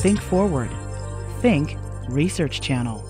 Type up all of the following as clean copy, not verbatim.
Think forward. Think Research Channel.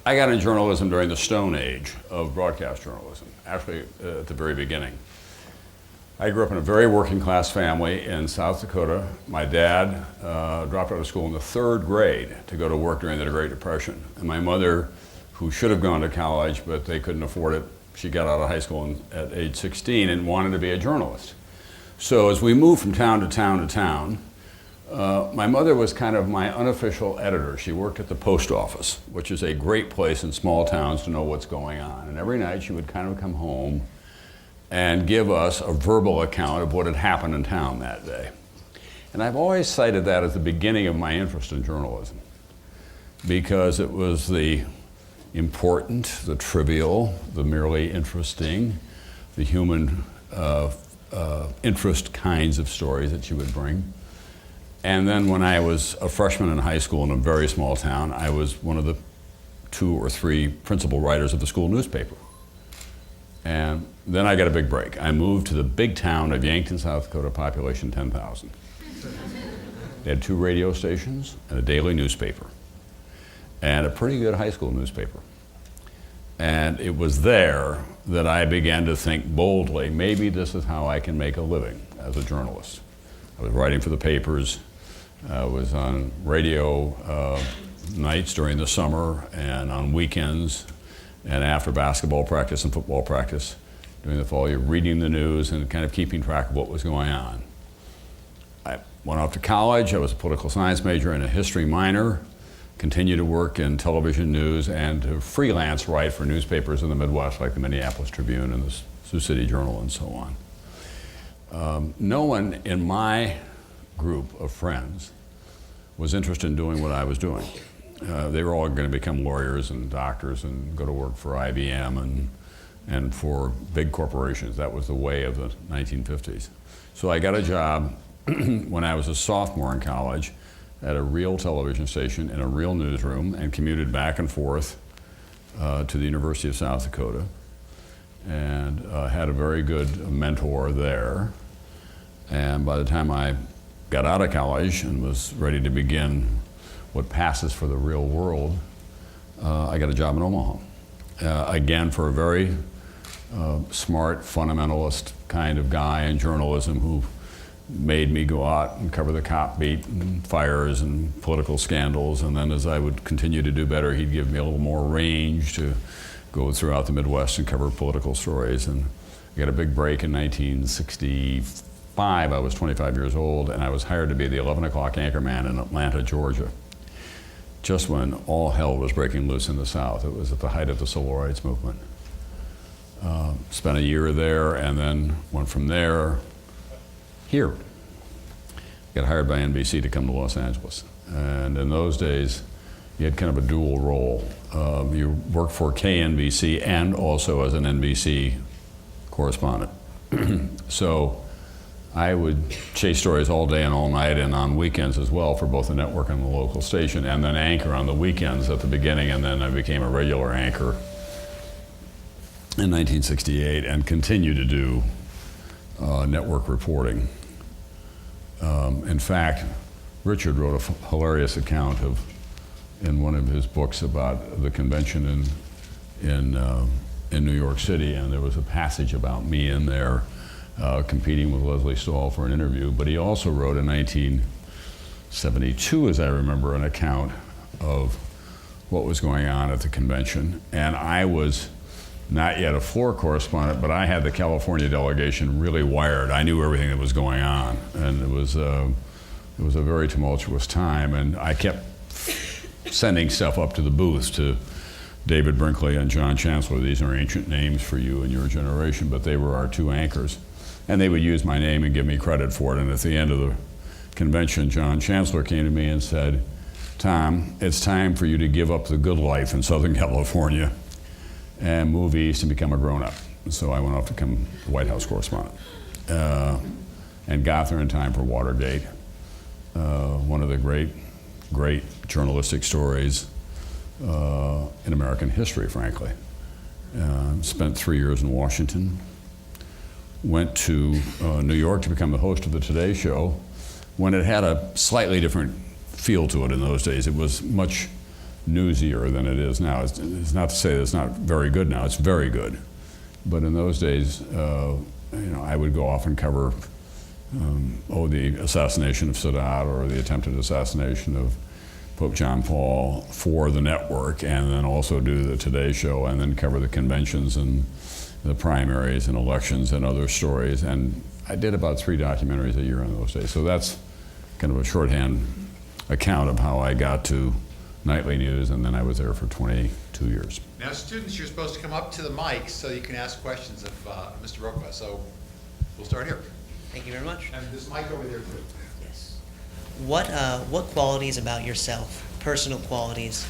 I got in journalism during the Stone Age of broadcast journalism, actually at the very beginning. I grew up in a very working class family in South Dakota. My dad dropped out of school in the 3rd grade to go to work during the Great Depression. And my mother, who should have gone to college, but they couldn't afford it, she got out of high school at age 16 and wanted to be a journalist. So as we moved from town to town to town, my mother was kind of my unofficial editor. She worked at the post office, which is a great place in small towns to know what's going on. And every night she would kind of come home and give us a verbal account of what had happened in town that day. And I've always cited that as the beginning of my interest in journalism, because it was the important, the trivial, the merely interesting, the human interest kinds of stories that she would bring. And then when I was a freshman in high school in a very small town, I was one of the 2 or 3 principal writers of the school newspaper. And then I got a big break. I moved to the big town of Yankton, South Dakota, population 10,000. They had 2 radio stations and a daily newspaper, and a pretty good high school newspaper. And it was there that I began to think boldly, maybe this is how I can make a living as a journalist. I was writing for the papers. I was on radio nights during the summer and on weekends and after basketball practice and football practice during the fall. You're reading the news and kind of keeping track of what was going on. I went off to college. I was a political science major and a history minor. Continued to work in television news and to freelance write for newspapers in the Midwest like the Minneapolis Tribune and the Sioux City Journal and so on. No one in my group of friends was interested in doing what I was doing. They were all going to become lawyers and doctors and go to work for IBM and for big corporations. That was the way of the 1950s. So I got a job when I was a sophomore in college at a real television station in a real newsroom and commuted back and forth to the University of South Dakota, and had a very good mentor there. And by the time I got out of college and was ready to begin what passes for the real world, I got a job in Omaha. Again, for a very smart, fundamentalist kind of guy in journalism who made me go out and cover the cop beat and fires and political scandals. And then as I would continue to do better, he'd give me a little more range to go throughout the Midwest and cover political stories. And I got a big break in 1965. I was 25 years old, and I was hired to be the 11 o'clock anchorman in Atlanta, Georgia, just when all hell was breaking loose in the South. It was at the height of the civil rights movement. Spent a year there, and then went from there here. Got hired by NBC to come to Los Angeles. And in those days, you had kind of a dual role. You worked for KNBC and also as an NBC correspondent. So I would chase stories all day and all night and on weekends as well for both the network and the local station, and then anchor on the weekends at the beginning, and then I became a regular anchor in 1968 and continued to do network reporting. In fact, Richard wrote a hilarious account in one of his books about the convention in New York City, and there was a passage about me in there competing with Leslie Stahl for an interview. But he also wrote in 1972, as I remember, an account of what was going on at the convention. And I was not yet a floor correspondent, but I had the California delegation really wired. I knew everything that was going on, and it was a very tumultuous time. And I kept sending stuff up to the booth to David Brinkley and John Chancellor. These are ancient names for you and your generation, but they were our two anchors. And they would use my name and give me credit for it. And at the end of the convention, John Chancellor came to me and said, Tom, it's time for you to give up the good life in Southern California and move east and become a grown-up. So I went off to become the White House correspondent and got there in time for Watergate, one of the great journalistic stories in American history, frankly. Spent 3 years in Washington, went to New York to become the host of the Today Show when it had a slightly different feel to it in those days. It was much newsier than it is now. It's not to say that it's not very good now, it's very good. But in those days, I would go off and cover the assassination of Sadat or the attempted assassination of Pope John Paul for the network, and then also do the Today Show, and then cover the conventions and the primaries and elections and other stories. And I did about 3 documentaries a year in those days. So that's kind of a shorthand account of how I got to Nightly News, and then I was there for 22 years. Now, students, you're supposed to come up to the mic so you can ask questions of Mr. Brokaw. So we'll start here. Thank you very much. And this mic over there, too. Yes. What qualities about yourself, personal qualities,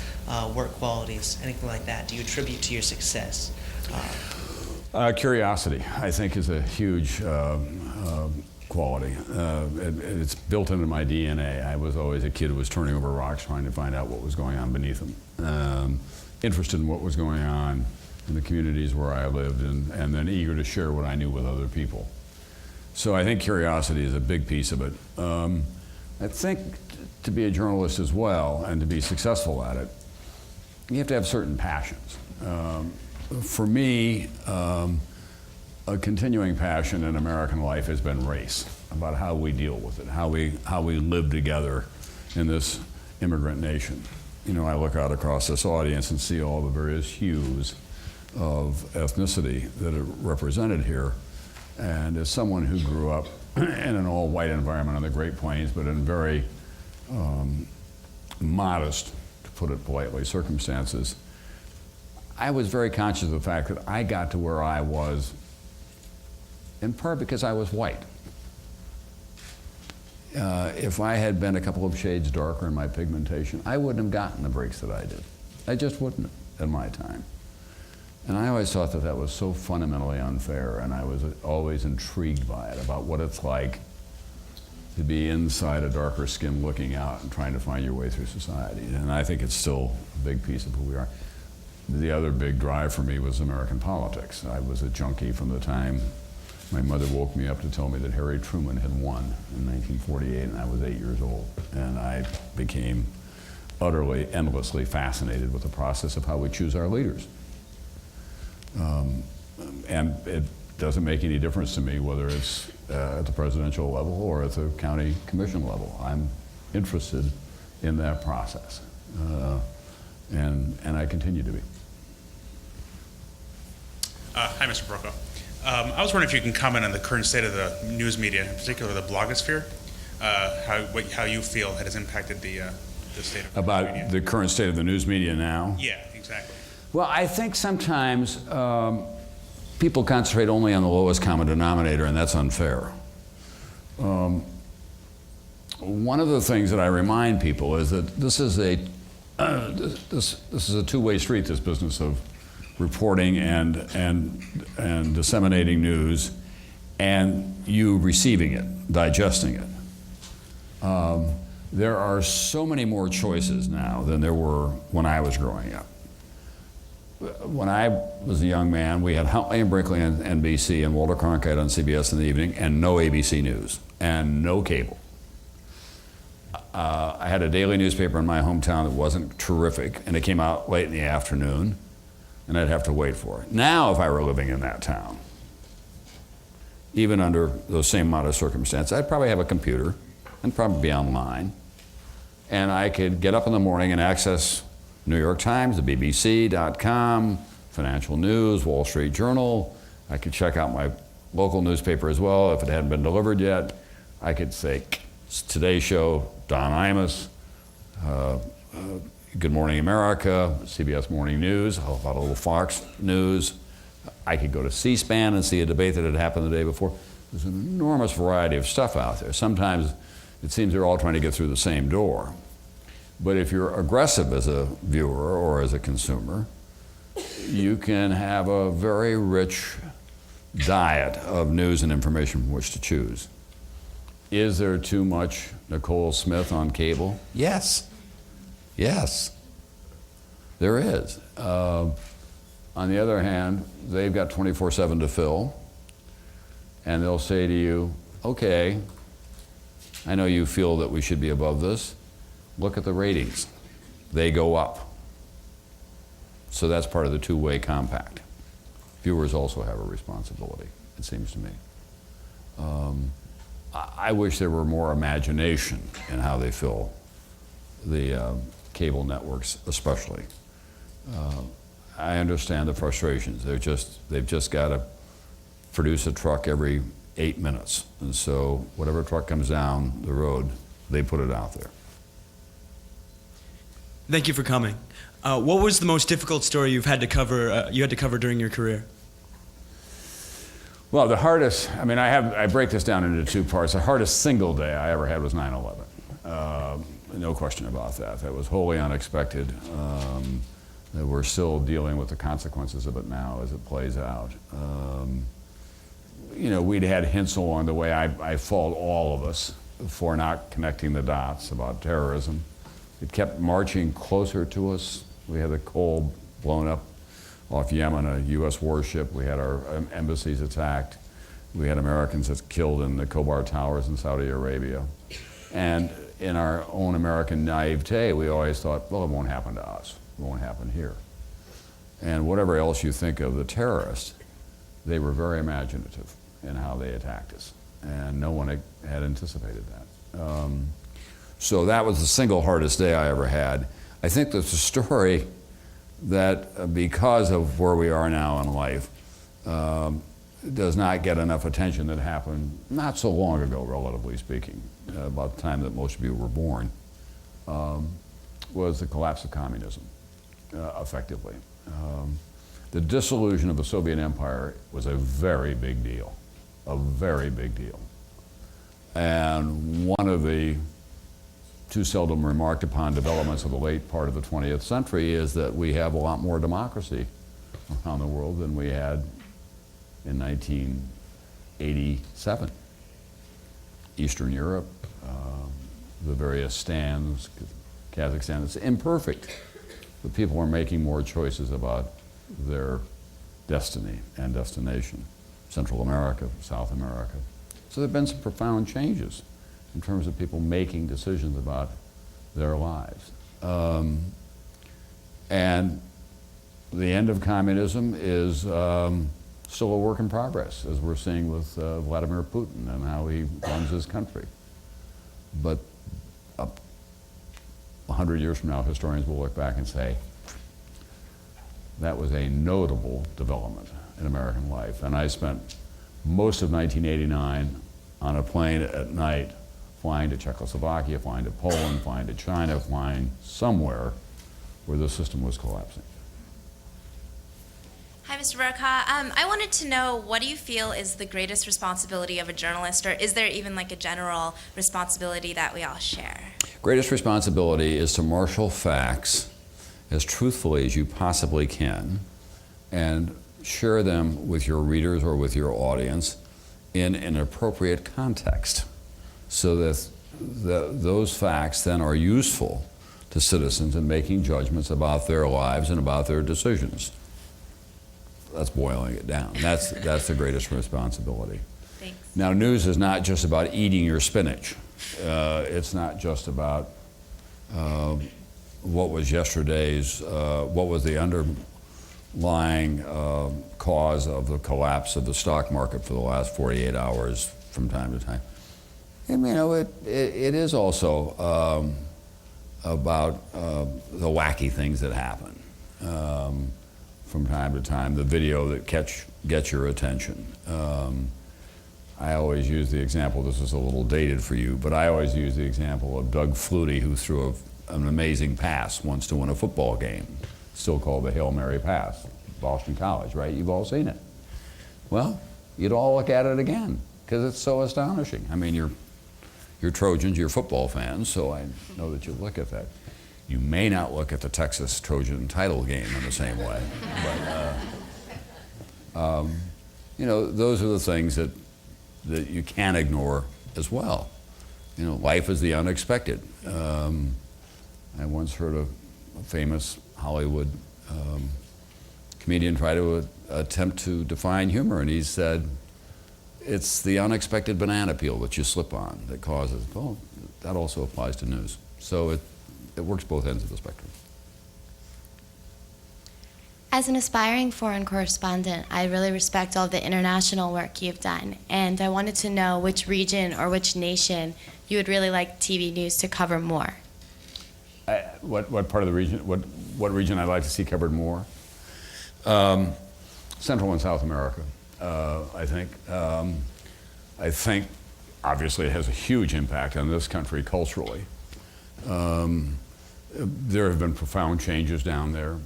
work qualities, anything like that, do you attribute to your success? Curiosity, I think, is a huge quality. It's built into my DNA. I was always a kid who was turning over rocks trying to find out what was going on beneath them. Interested in what was going on in the communities where I lived, and then eager to share what I knew with other people. So I think curiosity is a big piece of it. I think to be a journalist as well and to be successful at it, you have to have certain passions. For me, a continuing passion in American life has been race, about how we deal with it, how we live together in this immigrant nation. I look out across this audience and see all the various hues of ethnicity that are represented here. And as someone who grew up in an all-white environment on the Great Plains, but in very modest, to put it politely, circumstances, I was very conscious of the fact that I got to where I was in part because I was white. If I had been a couple of shades darker in my pigmentation, I wouldn't have gotten the breaks that I did. I just wouldn't at my time. And I always thought that that was so fundamentally unfair, and I was always intrigued by it, about what it's like to be inside a darker skin looking out and trying to find your way through society. And I think it's still a big piece of who we are. The other big drive for me was American politics. I was a junkie from the time my mother woke me up to tell me that Harry Truman had won in 1948, and I was 8 years old. And I became utterly, endlessly fascinated with the process of how we choose our leaders. And it doesn't make any difference to me whether it's at the presidential level or at the county commission level. I'm interested in that process, and I continue to be. Hi, Mr. Brokaw. I was wondering if you can comment on the current state of the news media, in particular the blogosphere, how you feel it has impacted the state of About the media. the current state of the news media now? Yeah, exactly. Well, I think sometimes people concentrate only on the lowest common denominator, and that's unfair. One of the things that I remind people is that this is a two-way street, this business of reporting and disseminating news, and you receiving it, digesting it. There are so many more choices now than there were when I was growing up. When I was a young man, we had Huntley and Brinkley on NBC and Walter Cronkite on CBS in the evening, and no ABC News, and no cable. I had a daily newspaper in my hometown that wasn't terrific, and it came out late in the afternoon, and I'd have to wait for it. Now, if I were living in that town, even under those same modest circumstances, I'd probably have a computer and probably be online, and I could get up in the morning and access New York Times, the BBC.com, Financial News, Wall Street Journal. I could check out my local newspaper as well if it hadn't been delivered yet. I could say, Today Show, Don Imus, Good Morning America, CBS Morning News, a lot of little Fox News. I could go to C-SPAN and see a debate that had happened the day before. There's an enormous variety of stuff out there. Sometimes it seems they're all trying to get through the same door. But if you're aggressive as a viewer or as a consumer, you can have a very rich diet of news and information from which to choose. Is there too much Nicole Smith on cable? Yes. Yes. There is. On the other hand, they've got 24/7 to fill, and they'll say to you, okay, I know you feel that we should be above this. Look at the ratings. They go up. So that's part of the two-way compact. Viewers also have a responsibility, it seems to me. I wish there were more imagination in how they fill the cable networks, especially. I understand the frustrations. They've just got to produce a truck every 8 minutes. And so whatever truck comes down the road, they put it out there. Thank you for coming. What was the most difficult story you had to cover during your career? Well, the hardest, I break this down into two parts. The hardest single day I ever had was 9/11. No question about that. That was wholly unexpected. We're still dealing with the consequences of it now as it plays out. We'd had hints along the way. I fault all of us for not connecting the dots about terrorism. It kept marching closer to us. We had the coal blown up off Yemen, a U.S. warship. We had our embassies attacked. We had Americans that's killed in the Khobar Towers in Saudi Arabia. And in our own American naivete, we always thought, well, it won't happen to us. It won't happen here. And whatever else you think of the terrorists, they were very imaginative in how they attacked us. And no one had anticipated that. So that was the single hardest day I ever had. I think that's a story that, because of where we are now in life, does not get enough attention that happened not so long ago, relatively speaking, about the time that most of you were born, was the collapse of communism, effectively. The dissolution of the Soviet Empire was a very big deal, a very big deal. And one of the too seldom remarked upon developments of the late part of the 20th century is that we have a lot more democracy around the world than we had in 1987. Eastern Europe, the various stands, Kazakhstan, it's imperfect, but people are making more choices about their destiny and destination. Central America, South America. So there have been some profound changes in terms of people making decisions about their lives. And the end of communism is still a work in progress, as we're seeing with Vladimir Putin and how he runs his country. But 100 years from now, historians will look back and say, that was a notable development in American life. And I spent most of 1989 on a plane at night, flying to Czechoslovakia, flying to Poland, flying to China, flying somewhere where the system was collapsing. Hi, Mr. Brokaw. I wanted to know, what do you feel is the greatest responsibility of a journalist, or is there even like a general responsibility that we all share? Greatest responsibility is to marshal facts as truthfully as you possibly can and share them with your readers or with your audience in an appropriate context, so that those facts then are useful to citizens in making judgments about their lives and about their decisions. That's boiling it down. That's the greatest responsibility. Thanks. Now, news is not just about eating your spinach. It's not just about what was yesterday's, what was the underlying cause of the collapse of the stock market for the last 48 hours from time to time. And, it is also about the wacky things that happen from time to time, the video that gets your attention. I always use the example, this is a little dated for you, but I always use the example of Doug Flutie, who threw a an amazing pass once to win a football game, still called the Hail Mary pass, Boston College, right? You've all seen it. Well, you'd all look at it again because it's so astonishing. I mean, you're Trojans, you're football fans, so I know that you look at that. You may not look at the Texas Trojan title game in the same way, but you know, those are the things that you can't ignore as well. You know, life is the unexpected. I once heard a famous Hollywood comedian try to attempt to define humor, and he said, it's the unexpected banana peel that you slip on that causes, well, that also applies to news. So it works both ends of the spectrum. As an aspiring foreign correspondent, I really respect all the international work you've done, and I wanted to know which region or which nation you would really like TV news to cover more. What part of the region? What region I'd like to see covered more? Central and South America, I think. I think, obviously, it has a huge impact on this country culturally. There have been profound changes down there.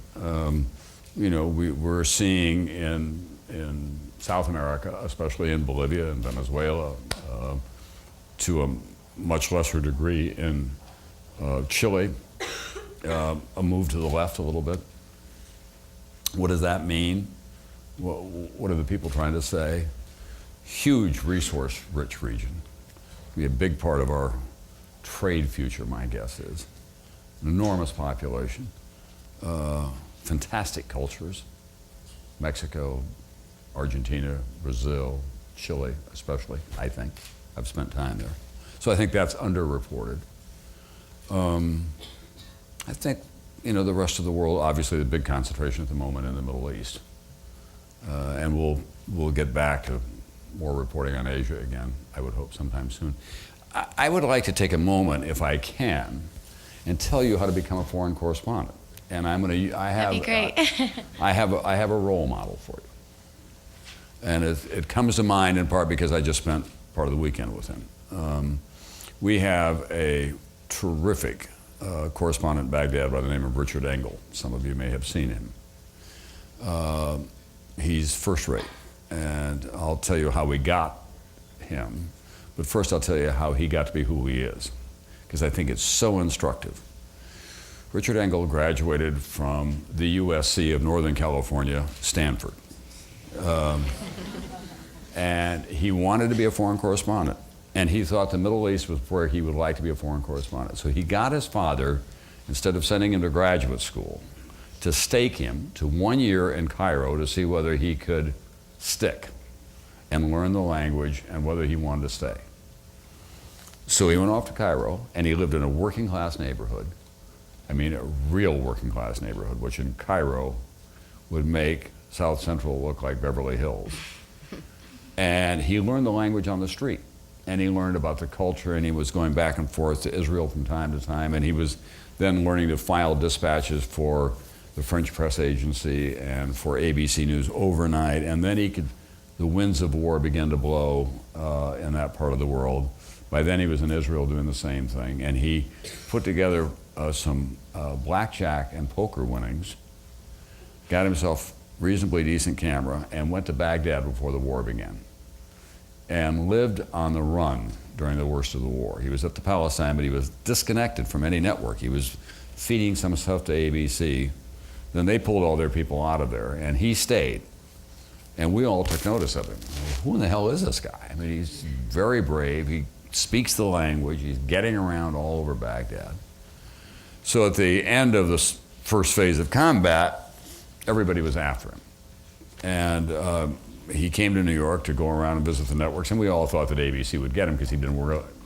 You know, we're seeing in South America, especially in Bolivia and Venezuela, to a much lesser degree in Chile, a move to the left a little bit. What does that mean? What are the people trying to say? Huge resource-rich region. Be a big part of our trade future, my guess is. An enormous population. Fantastic cultures. Mexico, Argentina, Brazil, Chile especially, I think. I've spent time there. So I think that's underreported. I think, you know, the rest of the world, obviously the big concentration at the moment in the Middle East. And we'll get back to more reporting on Asia again, I would hope sometime soon. I would like to take a moment, if I can, and tell you how to become a foreign correspondent. And That'd be great. I have a role model for you. And it comes to mind in part because I just spent part of the weekend with him. We have a terrific correspondent in Baghdad by the name of Richard Engel. Some of you may have seen him. He's first rate, and I'll tell you how we got him. But first I'll tell you how he got to be who he is, because I think it's so instructive. Richard Engel graduated from the USC of Northern California, Stanford. And he wanted to be a foreign correspondent. And he thought the Middle East was where he would like to be a foreign correspondent. So he got his father, instead of sending him to graduate school, to stake him to 1 year in Cairo to see whether he could stick and learn the language and whether he wanted to stay. So he went off to Cairo, and he lived in a working class neighborhood. I mean, a real working class neighborhood, which in Cairo would make South Central look like Beverly Hills. And he learned the language on the street. And he learned about the culture, and he was going back and forth to Israel from time to time, and he was then learning to file dispatches for the French press agency and for ABC News overnight, and then the winds of war began to blow in that part of the world. By then he was in Israel doing the same thing, and he put together some blackjack and poker winnings, got himself reasonably decent camera, and went to Baghdad before the war began, and lived on the run during the worst of the war. He was at the Palestine, but he was disconnected from any network. He was feeding some stuff to ABC. Then they pulled all their people out of there, and he stayed. And we all took notice of him. Who in the hell is this guy? I mean, he's very brave. He speaks the language. He's getting around all over Baghdad. So at the end of the first phase of combat, everybody was after him. And he came to New York to go around and visit the networks, and we all thought that ABC would get him because he'd been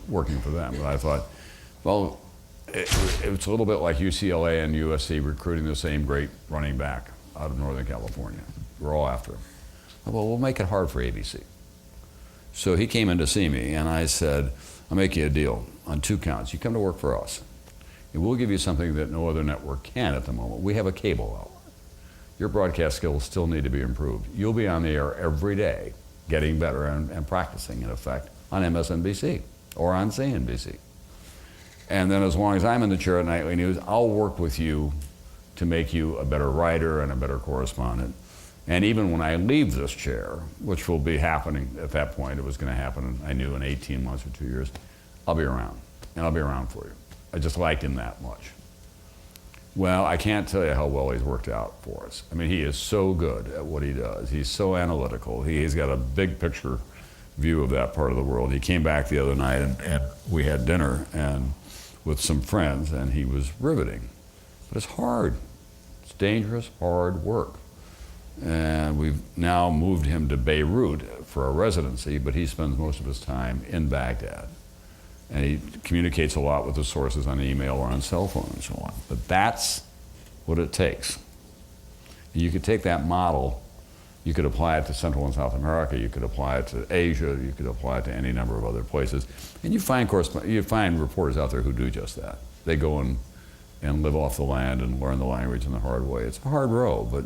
working for them. But I thought, well, it's a little bit like UCLA and USC recruiting the same great running back out of Northern California. We're all after him. Well, we'll make it hard for ABC. So he came in to see me, and I said, I'll make you a deal on 2 counts. You come to work for us, and we'll give you something that no other network can at the moment. We have a cable outlet. Your broadcast skills still need to be improved. You'll be on the air every day, getting better and practicing, in effect, on MSNBC or on CNBC. And then as long as I'm in the chair at Nightly News, I'll work with you to make you a better writer and a better correspondent. And even when I leave this chair, which will be happening at that point, it was going to happen, I knew, in 18 months or 2 years, I'll be around. And I'll be around for you. I just liked him that much. Well, I can't tell you how well he's worked out for us. I mean, he is so good at what he does. He's so analytical. He's got a big picture view of that part of the world. He came back the other night and we had dinner and with some friends, and he was riveting. But it's hard. It's dangerous, hard work. And we've now moved him to Beirut for a residency, but he spends most of his time in Baghdad. And he communicates a lot with his sources on email or on cell phone and so on. But that's what it takes. And you could take that model, you could apply it to Central and South America, you could apply it to Asia, you could apply it to any number of other places. And you find reporters out there who do just that. They go and live off the land and learn the language in the hard way. It's a hard road, but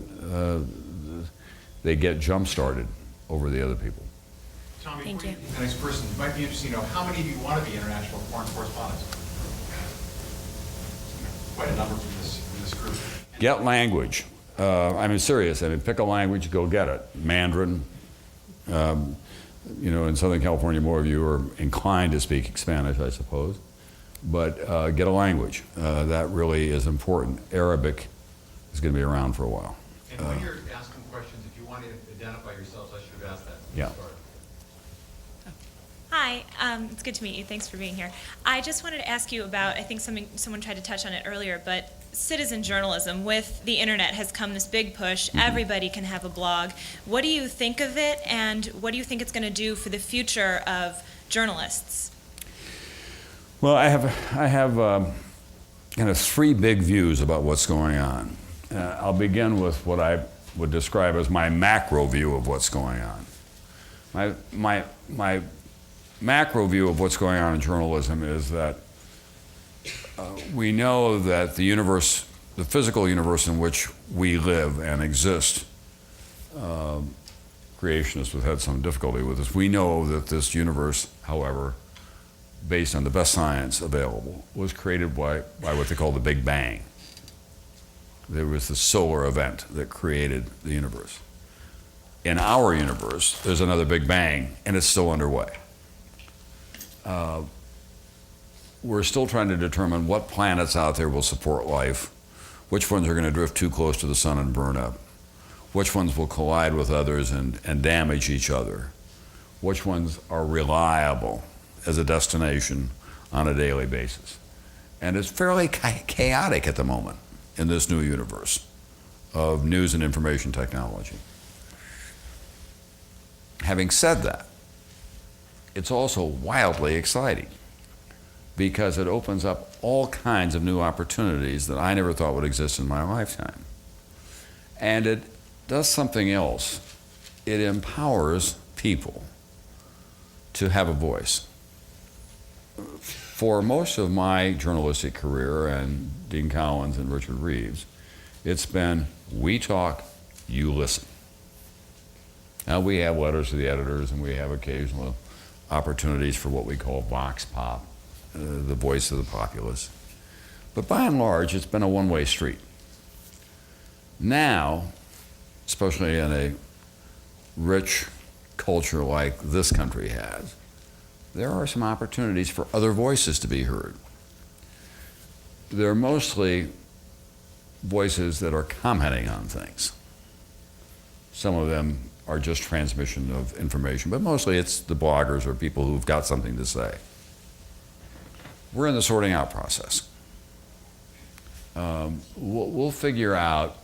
they get jump-started over the other people. Tom, Thank before you. The next person, it might be interesting to know how many of you want to be international foreign correspondents? Quite a number from this group. Get language. I mean, serious. I mean, pick a language, go get it. Mandarin. You know, in Southern California, more of you are inclined to speak Spanish, I suppose. But get a language. That really is important. Arabic is going to be around for a while. And when you're asking questions, if you want to identify yourselves, I should have asked that. Yeah. Sorry. Hi, it's good to meet you. Thanks for being here. I just wanted to ask you about, I think someone tried to touch on it earlier, but citizen journalism. With the internet has come this big push. Everybody can have a blog. What do you think of it, and what do you think it's going to do for the future of journalists? Well, I have kind of three big views about what's going on. I'll begin with what I would describe as my macro view of what's going on. My macro view of what's going on in journalism is that we know that the universe, the physical universe in which we live and exist, creationists have had some difficulty with this. We know that this universe, however, based on the best science available, was created by what they call the Big Bang. There was the solar event that created the universe. In our universe, there's another Big Bang, and it's still underway. We're still trying to determine what planets out there will support life, which ones are going to drift too close to the sun and burn up, which ones will collide with others and damage each other, which ones are reliable as a destination on a daily basis. And it's fairly chaotic at the moment in this new universe of news and information technology. Having said that, it's also wildly exciting because it opens up all kinds of new opportunities that I never thought would exist in my lifetime. And it does something else. It empowers people to have a voice. For most of my journalistic career, and Dean Collins and Richard Reeves, it's been, we talk, you listen. Now we have letters to the editors and we have occasional opportunities for what we call vox pop, the voice of the populace. But by and large, it's been a one-way street. Now, especially in a rich culture like this country has, there are some opportunities for other voices to be heard. They're mostly voices that are commenting on things. Some of them are just transmission of information, but mostly it's the bloggers or people who've got something to say. We're in the sorting out process. We'll figure out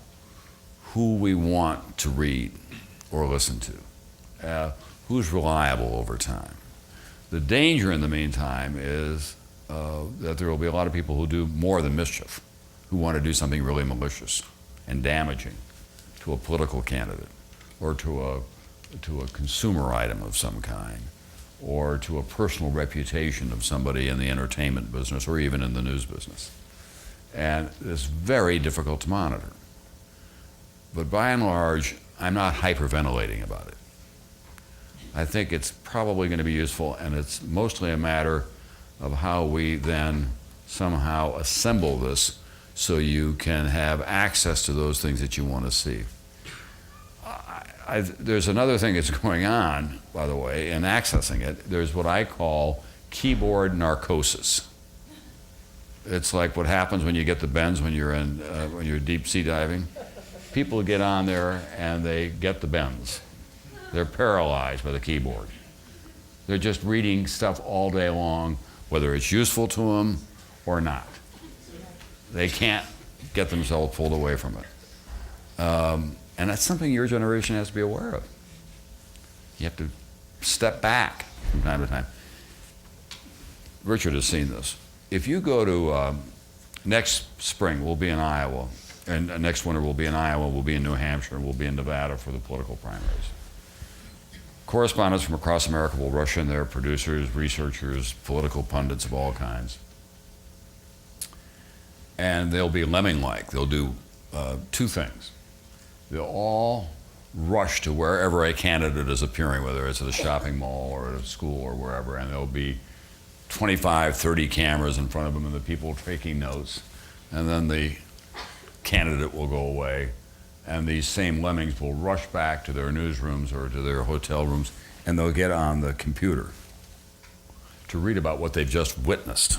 who we want to read or listen to, who's reliable over time. The danger in the meantime is that there will be a lot of people who do more than mischief, who want to do something really malicious and damaging to a political candidate or to a consumer item of some kind or to a personal reputation of somebody in the entertainment business or even in the news business. And it's very difficult to monitor. But by and large, I'm not hyperventilating about it. I think it's probably going to be useful, and it's mostly a matter of how we then somehow assemble this so you can have access to those things that you want to see. There's another thing that's going on, by the way, in accessing it. There's what I call keyboard narcosis. It's like what happens when you get the bends when you're deep sea diving. People get on there and they get the bends. They're paralyzed by the keyboard. They're just reading stuff all day long, whether it's useful to them or not. They can't get themselves pulled away from it. And that's something your generation has to be aware of. You have to step back from time to time. Richard has seen this. If you go to next spring, we'll be in Iowa, and next winter we'll be in Iowa, we'll be in New Hampshire, and we'll be in Nevada for the political primaries. Correspondents from across America will rush in there, producers, researchers, political pundits of all kinds. And they'll be lemming-like. They'll do two things. They'll all rush to wherever a candidate is appearing, whether it's at a shopping mall or at a school or wherever, and there'll be 25, 30 cameras in front of them and the people taking notes. And then the candidate will go away, and these same lemmings will rush back to their newsrooms or to their hotel rooms, and they'll get on the computer to read about what they've just witnessed.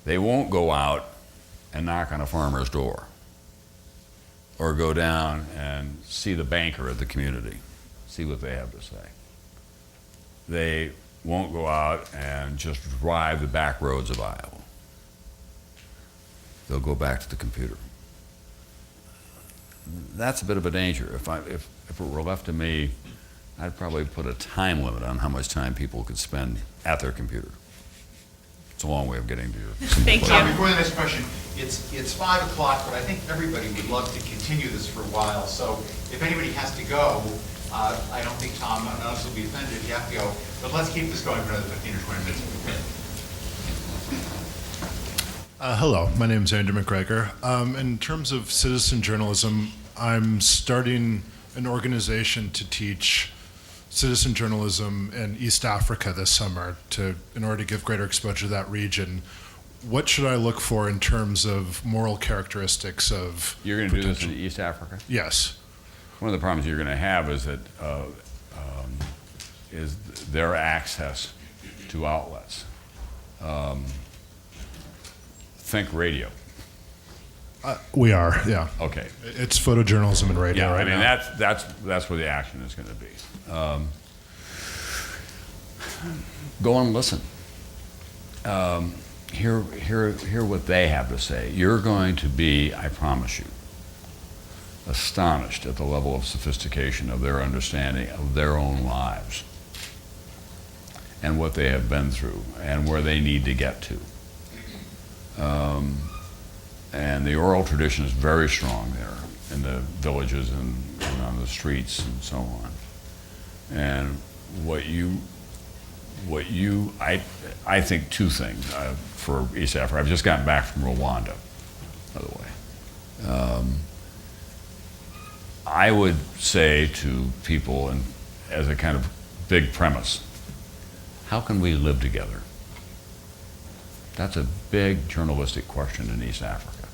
They won't go out and knock on a farmer's door or go down and see the banker at the community, see what they have to say. They won't go out and just drive the back roads of Iowa. They'll go back to the computer. That's a bit of a danger. If it were left to me, I'd probably put a time limit on how much time people could spend at their computer. It's a long way of getting to your Thank Tom, you. before the next question, it's 5 o'clock, but I think everybody would love to continue this for a while. So if anybody has to go, I don't think Tom, none of us will be offended if you have to go. But let's keep this going for another 15 or 20 minutes if we can. Hello, my name is Andrew McGregor. In terms of citizen journalism, I'm starting an organization to teach citizen journalism in East Africa this summer in order to give greater exposure to that region. What should I look for in terms of moral characteristics of You're going to do this in East Africa? Yes. One of the problems you're going to have is that is their access to outlets. Think radio. We are, yeah. Okay. It's photojournalism and radio Yeah, right I mean now. that's where the action is going to be. Go and listen. Hear what they have to say. You're going to be, I promise you, astonished at the level of sophistication of their understanding of their own lives and what they have been through and where they need to get to. And the oral tradition is very strong there in the villages and on the streets and so on. And I think two things for East Africa. I've just gotten back from Rwanda, by the way. I would say to people, and as a kind of big premise, how can we live together? That's a big journalistic question in East Africa.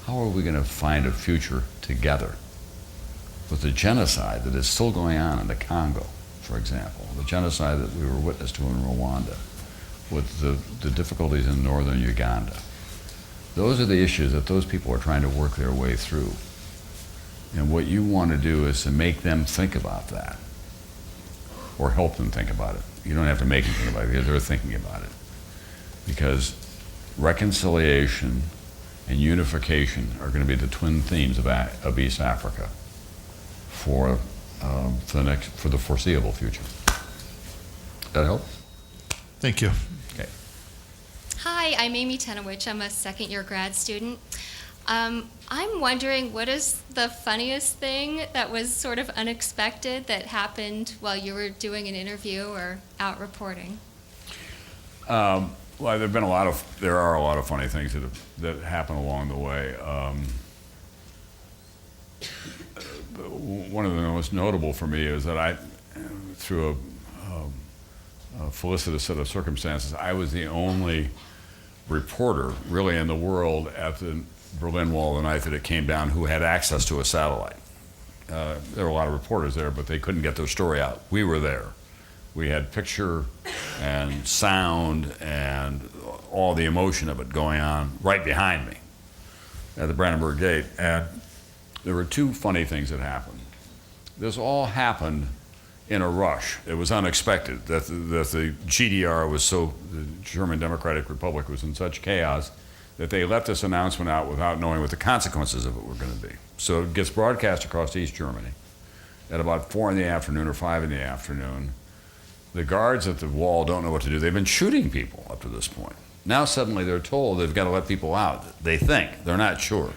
How are we going to find a future together with the genocide that is still going on in the Congo, for example, the genocide that we were witness to in Rwanda, with the difficulties in northern Uganda? Those are the issues that those people are trying to work their way through. And what you want to do is to make them think about that, or help them think about it. You don't have to make them think about it, because they're thinking about it. Because reconciliation and unification are going to be the twin themes of East Africa for the foreseeable future. That help? Thank you. Okay. Hi, I'm Amy Tenowich. I'm a second-year grad student. I'm wondering, what is the funniest thing that was sort of unexpected that happened while you were doing an interview or out reporting? Well, there are a lot of funny things that happen along the way. One of the most notable for me is that I, through felicitous set of circumstances. I was the only reporter really in the world at the Berlin Wall the night that it came down who had access to a satellite. There were a lot of reporters there, but they couldn't get their story out. We were there. We had picture and sound and all the emotion of it going on right behind me at the Brandenburg Gate. And there were two funny things that happened. This all happened in a rush. It was unexpected that the GDR was so, the German Democratic Republic was in such chaos that they let this announcement out without knowing what the consequences of it were going to be. So it gets broadcast across East Germany at about 4 in the afternoon or 5 in the afternoon. The guards at the wall don't know what to do. They've been shooting people up to this point. Now suddenly they're told they've got to let people out. They think, they're not sure.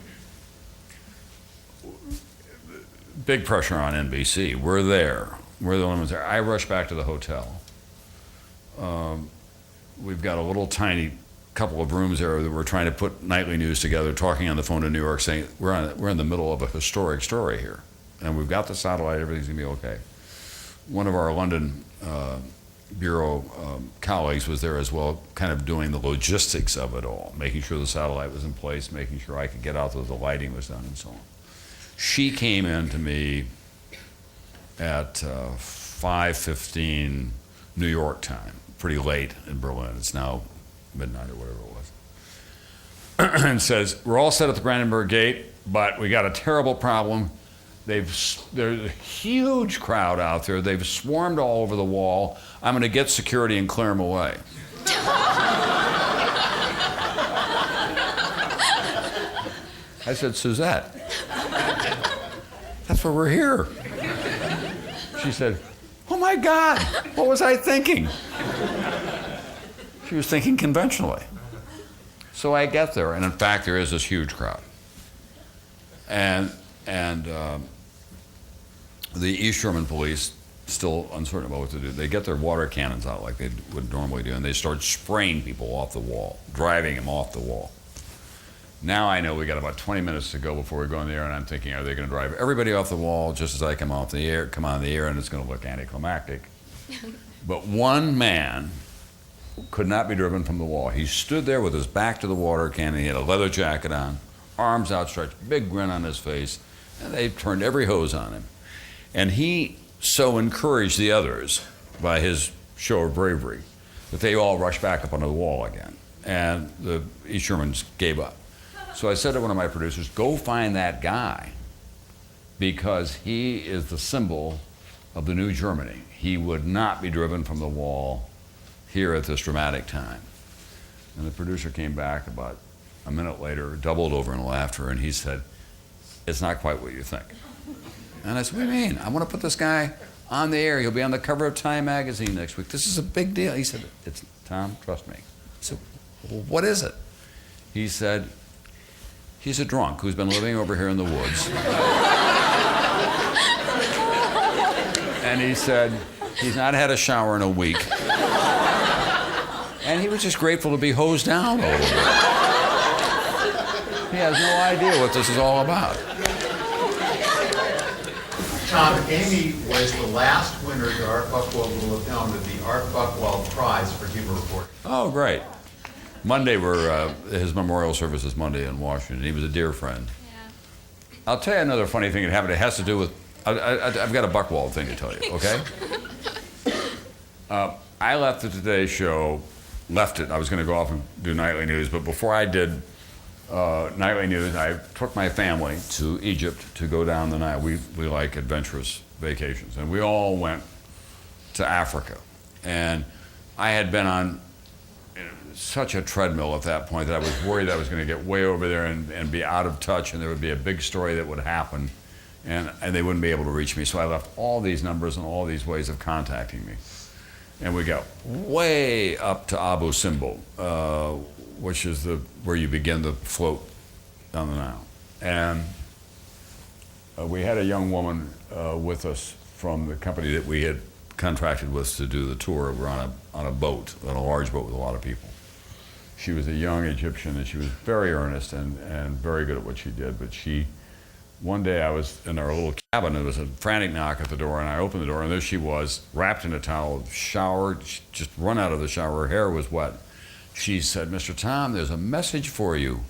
Big pressure on NBC. We're there. We're the only ones there. I rush back to the hotel. We've got a little tiny couple of rooms there that we're trying to put nightly news together, talking on the phone to New York, saying we're in the middle of a historic story here, and we've got the satellite. Everything's gonna be okay. One of our London bureau colleagues was there as well, kind of doing the logistics of it all, making sure the satellite was in place, making sure I could get out that the lighting was done, and so on. She came in to me at 5:15 New York time, pretty late in Berlin. It's now midnight or whatever it was, and says, we're all set at the Brandenburg Gate, but we got a terrible problem. There's a huge crowd out there. They've swarmed all over the wall. I'm going to get security and clear them away. I said, Suzette, that's why we're here. She said, oh my God, what was I thinking? She was thinking conventionally. So I get there, and in fact, there is this huge crowd. And the East German police, still uncertain about what to do, they get their water cannons out like they would normally do, and they start spraying people off the wall, driving them off the wall. Now I know we got about 20 minutes to go before we go in the air, and I'm thinking, are they going to drive everybody off the wall just as I come on the air, and it's going to look anticlimactic? But one man could not be driven from the wall. He stood there with his back to the water cannon. He had a leather jacket on, arms outstretched, big grin on his face, and they turned every hose on him. And he so encouraged the others by his show of bravery that they all rushed back up onto the wall again. And the East Germans gave up. So I said to one of my producers, go find that guy, because he is the symbol of the new Germany. He would not be driven from the wall here at this dramatic time. And the producer came back about a minute later, doubled over in laughter, and he said, it's not quite what you think. And I said, what do you mean? I want to put this guy on the air. He'll be on the cover of Time magazine next week. This is a big deal. He said, it's Tom, trust me. I said, well, what is it? He said, he's a drunk who's been living over here in the woods. And he said, he's not had a shower in a week. And he was just grateful to be hosed down a little bit. He has no idea what this is all about. Tom, Amy was the last winner that Art Buchwald will have known of the Art Buchwald Prize for humor reporting. Oh, great. Monday, his memorial service is Monday in Washington. He was a dear friend. Yeah. I'll tell you another funny thing that happened. It has to do with, I've got a Buchwald thing to tell you, okay? I left the Today Show, I was going to go off and do nightly news, but before I did nightly news, I took my family to Egypt to go down the Nile. We like adventurous vacations, and we all went to Africa. And I had been on such a treadmill at that point that I was worried I was going to get way over there and be out of touch, and there would be a big story that would happen, and they wouldn't be able to reach me. So I left all these numbers and all these ways of contacting me. And we got way up to Abu Simbel, which is where you begin to float down the Nile. And we had a young woman with us from the company that we had contracted with to do the tour. We were on a boat, on a large boat with a lot of people. She was a young Egyptian, and she was very earnest and very good at what she did, but she one day I was in our little cabin, and there was a frantic knock at the door, and I opened the door, and there she was, wrapped in a towel, showered, just run out of the shower, her hair was wet. She said, "Mr. Tom, there's a message for you,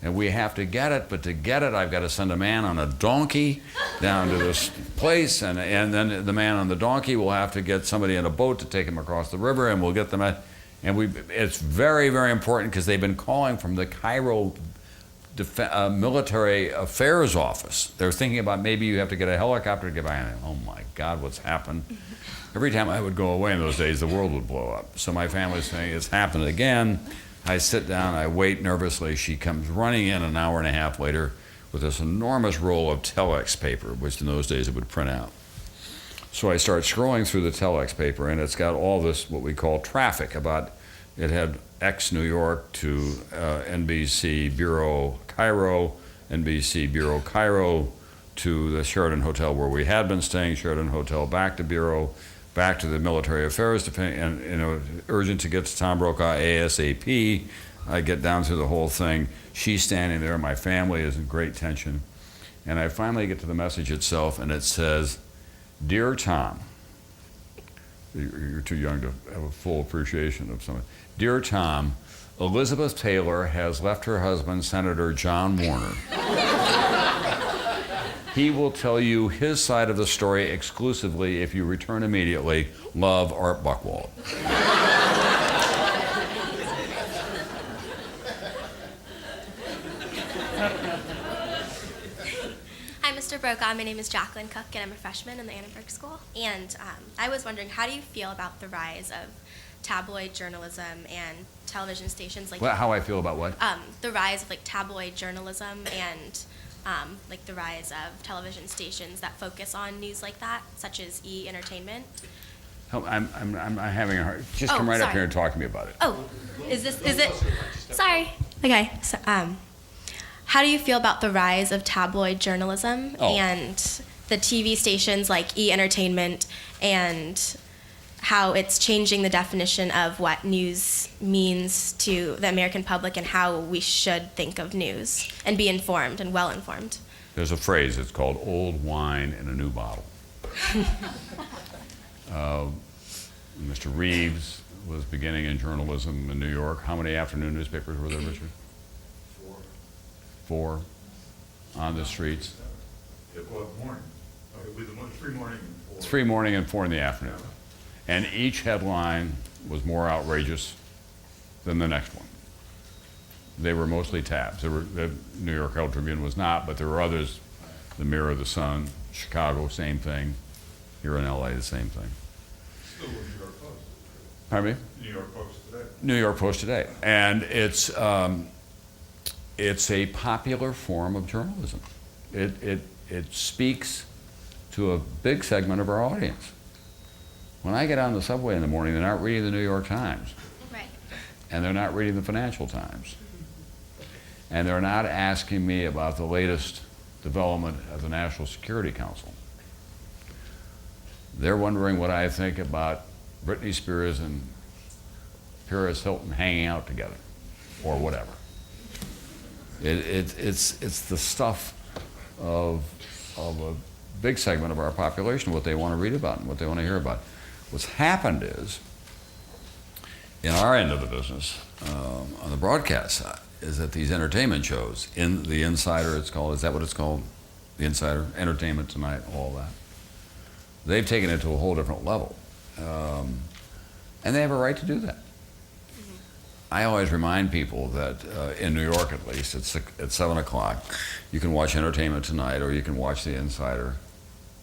and we have to get it, but to get it, I've got to send a man on a donkey down to this place, and then the man on the donkey will have to get somebody in a boat to take him across the river, and we'll get them at," and it's very, very important because they've been calling from the Cairo Military Affairs Office. They're thinking about maybe you have to get a helicopter to get by. Oh my God, what's happened? Every time I would go away in those days, the world would blow up. So my family's saying, it's happened again. I sit down, I wait nervously. She comes running in an hour and a half later with this enormous roll of telex paper, which in those days it would print out. So I start scrolling through the telex paper, and it's got all this, what we call traffic, about, it had X New York to NBC Bureau Cairo, NBC Bureau Cairo to the Sheraton Hotel where we had been staying, Sheraton Hotel back to Bureau, back to the Military Affairs, and urgent to get to Tom Brokaw ASAP. I get down through the whole thing. She's standing there, my family is in great tension. And I finally get to the message itself, and it says, "Dear Tom," you're too young to have a full appreciation of something. "Dear Tom, Elizabeth Taylor has left her husband, Senator John Warner. He will tell you his side of the story exclusively if you return immediately. Love, Art Buchwald." Hi, Mr. Brokaw. My name is Jacqueline Cook, and I'm a freshman in the Annenberg School. And I was wondering, how do you feel about the rise of tabloid journalism and television stations like... How I feel about what? The rise of like tabloid journalism and like the rise of television stations that focus on news like that, such as E! Entertainment. I'm having a hard... Just come right up here and talk to me about it. Oh, is it... Sorry. Okay. So, how do you feel about the rise of tabloid journalism and the TV stations like E! Entertainment, and how it's changing the definition of what news means to the American public and how we should think of news and be informed and well informed? There's a phrase, it's called old wine in a new bottle. Mr. Reeves was beginning in journalism in New York. How many afternoon newspapers were there, Richard? Four on the streets? Morning. Free morning and 4. It's free morning and 4 in the afternoon. And each headline was more outrageous than the next one. They were mostly tabs. The New York Herald Tribune was not, but there were others. The Mirror, the Sun, Chicago, same thing. Here in LA, the same thing. Still with New York Post. Pardon me? New York Post today. New York Post today. And it's a popular form of journalism. It speaks to a big segment of our audience. When I get on the subway in the morning, they're not reading the New York Times. Right. And they're not reading the Financial Times. And they're not asking me about the latest development of the National Security Council. They're wondering what I think about Britney Spears and Paris Hilton hanging out together, or whatever. It's the stuff of a big segment of our population, what they want to read about and what they want to hear about. What's happened is, in our end of the business, on the broadcast side, is that these entertainment shows, in The Insider it's called, is that what it's called? The Insider, Entertainment Tonight, all that. They've taken it to a whole different level. And they have a right to do that. I always remind people that in New York, at least, at 7 o'clock, you can watch Entertainment Tonight, or you can watch The Insider,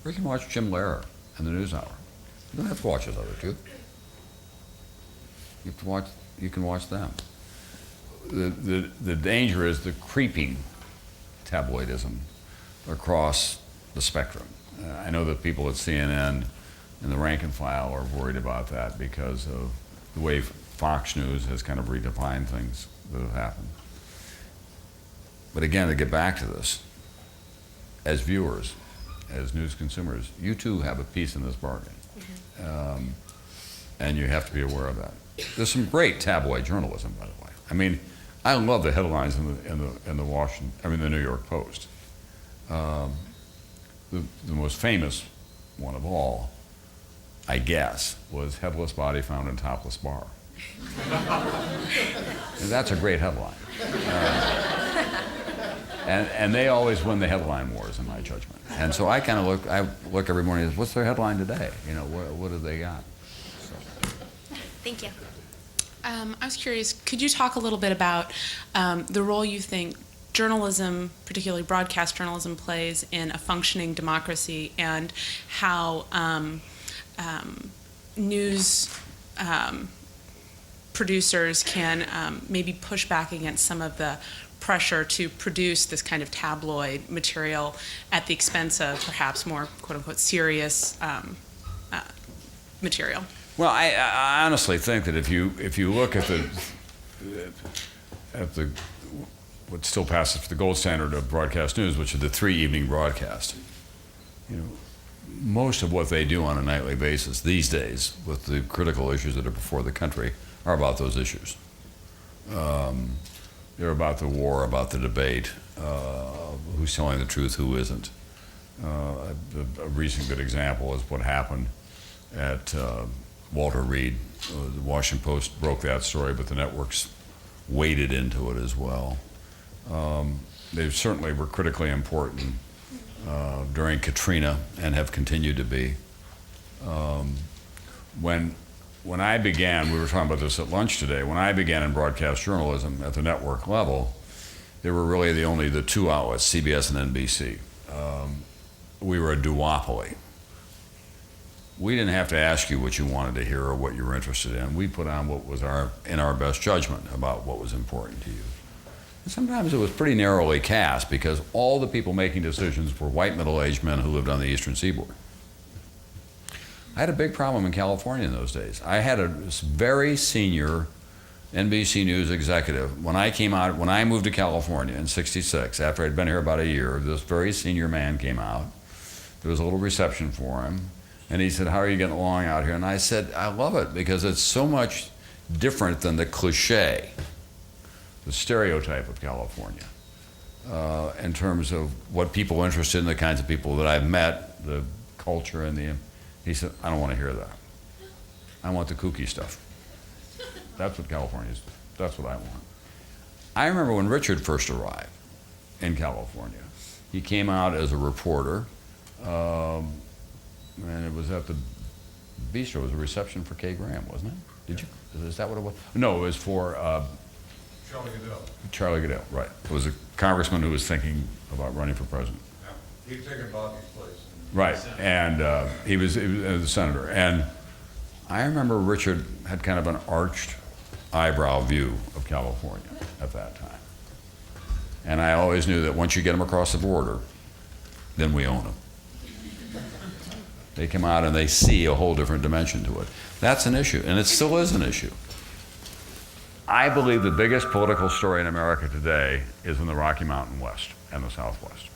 or you can watch Jim Lehrer and the NewsHour. You don't have to watch those other two. You can watch them. The danger is the creeping tabloidism across the spectrum. I know that people at CNN and the rank and file are worried about that because of the way Fox News has kind of redefined things that have happened. But again, to get back to this, as viewers, as news consumers, you too have a piece in this bargain. And you have to be aware of that. There's some great tabloid journalism, by the way. I mean, I love the headlines in the New York Post. The most famous one of all, I guess, was Headless Body Found in Topless Bar. And that's a great headline. And they always win the headline wars, in my judgment. And so I kind of look every morning, what's their headline today? You know, what have they got? So. Thank you. I was curious, could you talk a little bit about the role you think journalism, particularly broadcast journalism, plays in a functioning democracy, and how news producers can maybe push back against some of the pressure to produce this kind of tabloid material at the expense of perhaps more quote-unquote serious material? Well, I honestly think that if you look at the what still passes for the gold standard of broadcast news, which are the 3 evening broadcasts, you know, most of what they do on a nightly basis these days, with the critical issues that are before the country, are about those issues. They're about the war, about the debate, who's telling the truth, who isn't. A recent good example is what happened at Walter Reed. The Washington Post broke that story, but the networks waded into it as well. They certainly were critically important during Katrina and have continued to be. When I began, we were talking about this at lunch today, when I began in broadcast journalism at the network level, there were really only the 2 outlets, CBS and NBC. We were a duopoly. We didn't have to ask you what you wanted to hear or what you were interested in. We put on what was in our best judgment about what was important to you. And sometimes it was pretty narrowly cast because all the people making decisions were white middle-aged men who lived on the Eastern Seaboard. I had a big problem in California in those days. I had a very senior NBC News executive. When I moved to California in '66, after I'd been here about a year, this very senior man came out. There was a little reception for him. And he said, how are you getting along out here? And I said, I love it because it's so much different than the cliche, the stereotype of California, in terms of what people are interested in, the kinds of people that I've met, the culture and the... He said, I don't want to hear that. I want the kooky stuff. That's what California is. That's what I want. I remember when Richard first arrived in California. He came out as a reporter, and it was at the bistro. It was a reception for Kay Graham, wasn't it? Did you? Is that what it was? No, it was for Charlie Goodell. Charlie Goodell, right. It was a congressman who was thinking about running for president. Yeah. He was taking Bobby's place. Right, and he was the senator. And I remember Richard had kind of an arched eyebrow view of California at that time. And I always knew that once you get them across the border, then we own them. They come out and they see a whole different dimension to it. That's an issue, and it still is an issue. I believe the biggest political story in America today is in the Rocky Mountain West and the Southwest.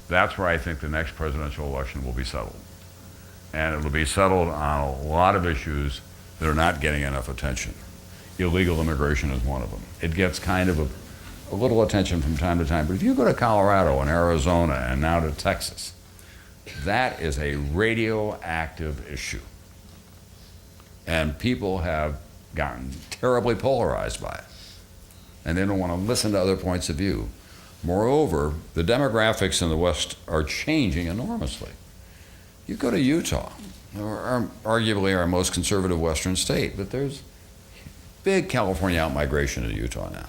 That's where I think the next presidential election will be settled. And it will be settled on a lot of issues that are not getting enough attention. Illegal immigration is one of them. It gets kind of a little attention from time to time, but if you go to Colorado and Arizona and now to Texas, that is a radioactive issue. And people have gotten terribly polarized by it. And they don't want to listen to other points of view. Moreover, the demographics in the West are changing enormously. You go to Utah, arguably our most conservative western state, but there's big California outmigration to Utah now.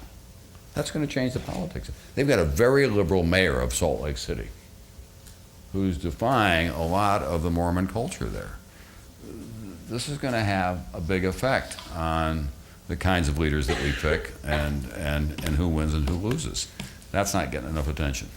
That's going to change the politics. They've got a very liberal mayor of Salt Lake City who's defying a lot of the Mormon culture there. This is going to have a big effect on the kinds of leaders that we pick and who wins and who loses. That's not getting enough attention.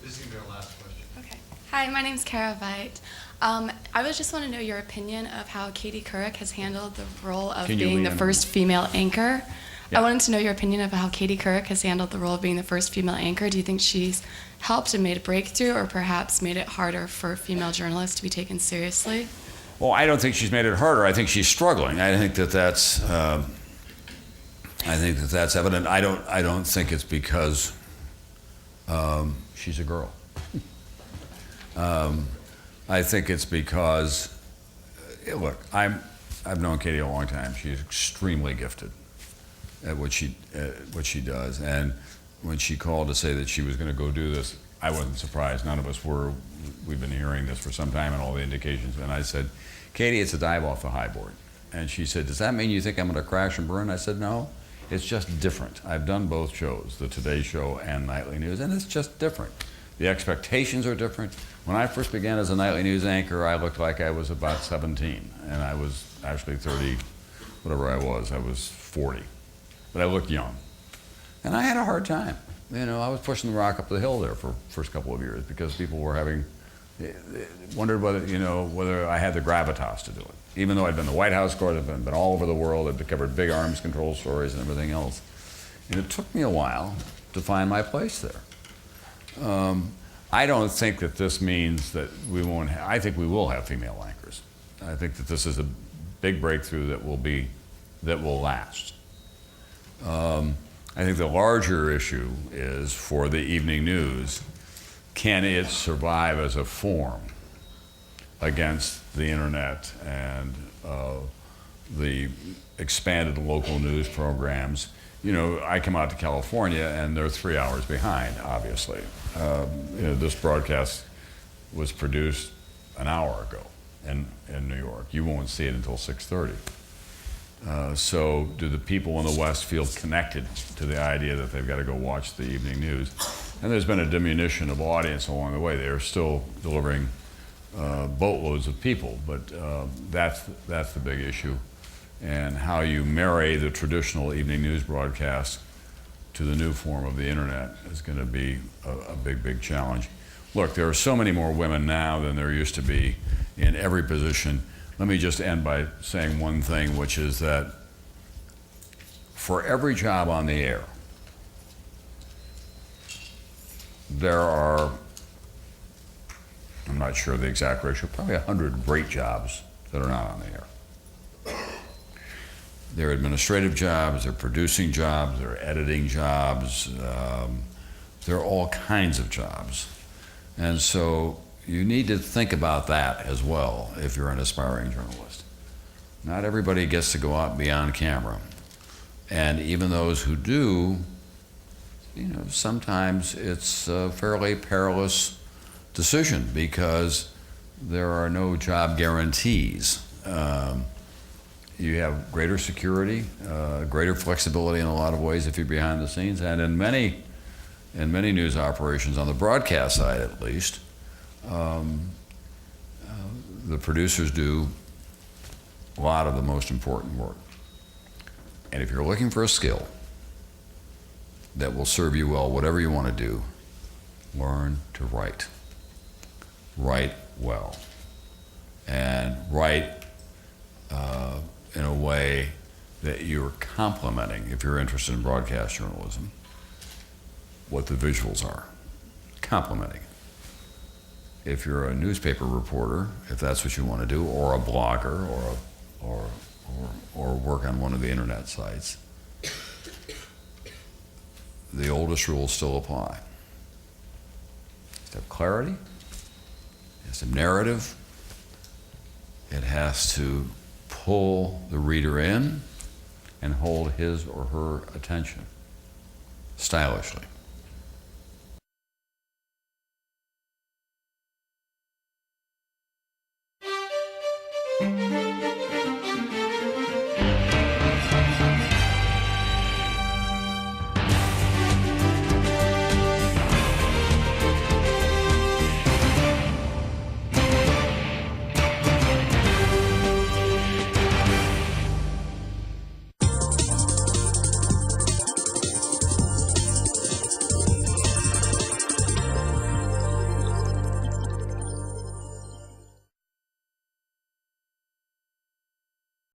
This is going to be our last question. Okay. Hi, my name's Kara Veit. I was just want to know your opinion of how Katie Couric has handled the role of being the first female anchor. Yeah. I wanted to know your opinion of how Katie Couric has handled the role of being the first female anchor. Do you think she's helped and made a breakthrough, or perhaps made it harder for female journalists to be taken seriously? Well, I don't think she's made it harder. I think she's struggling. I think that's evident. I don't think it's because she's a girl. I think it's because, look, I've known Katie a long time. She's extremely gifted at what she does. And when she called to say that she was going to go do this, I wasn't surprised. None of us were. We've been hearing this for some time and all the indications. And I said, Katie, it's a dive off the high board. And she said, does that mean you think I'm going to crash and burn? I said, no, it's just different. I've done both shows, the Today Show and Nightly News, and it's just different. The expectations are different. When I first began as a nightly news anchor, I looked like I was about 17, and I was actually 30, whatever I was 40. But I looked young. And I had a hard time. You know, I was pushing the rock up the hill there for the first couple of years because people were wondered whether I had the gravitas to do it. Even though I'd been the White House correspondent, I'd been all over the world, I'd covered big arms control stories and everything else. And it took me a while to find my place there. I don't think that this means that we won't I think we will have female anchors. I think that this is a big breakthrough that will last. I think the larger issue is for the evening news, can it survive as a form against the internet and the expanded local news programs? You know, I come out to California and they're 3 hours behind, obviously. This broadcast was produced an hour ago in New York. You won't see it until 6:30. So do the people in the West feel connected to the idea that they've got to go watch the evening news? And there's been a diminution of audience along the way. They are still delivering boatloads of people, but that's the big issue. And how you marry the traditional evening news broadcast to the new form of the internet is going to be a big, big challenge. Look, there are so many more women now than there used to be in every position. Let me just end by saying one thing, which is that for every job on the air, there are, I'm not sure the exact ratio, probably 100 great jobs that are not on the air. They're administrative jobs, they're producing jobs, they're editing jobs, they're all kinds of jobs. And so you need to think about that as well if you're an aspiring journalist. Not everybody gets to go out and be on camera. And even those who do, you know, sometimes it's a fairly perilous decision because there are no job guarantees. You have greater security, greater flexibility in a lot of ways if you're behind the scenes, and in many news operations, on the broadcast side at least, the producers do a lot of the most important work. And if you're looking for a skill that will serve you well, whatever you want to do, learn to write. Write well. And write in a way that you're complementing, if you're interested in broadcast journalism, what the visuals are. Complementing. If you're a newspaper reporter, if that's what you want to do, or a blogger, or work on one of the internet sites, the oldest rules still apply. It has to have clarity, it has to have narrative, it has to pull the reader in and hold his or her attention stylishly.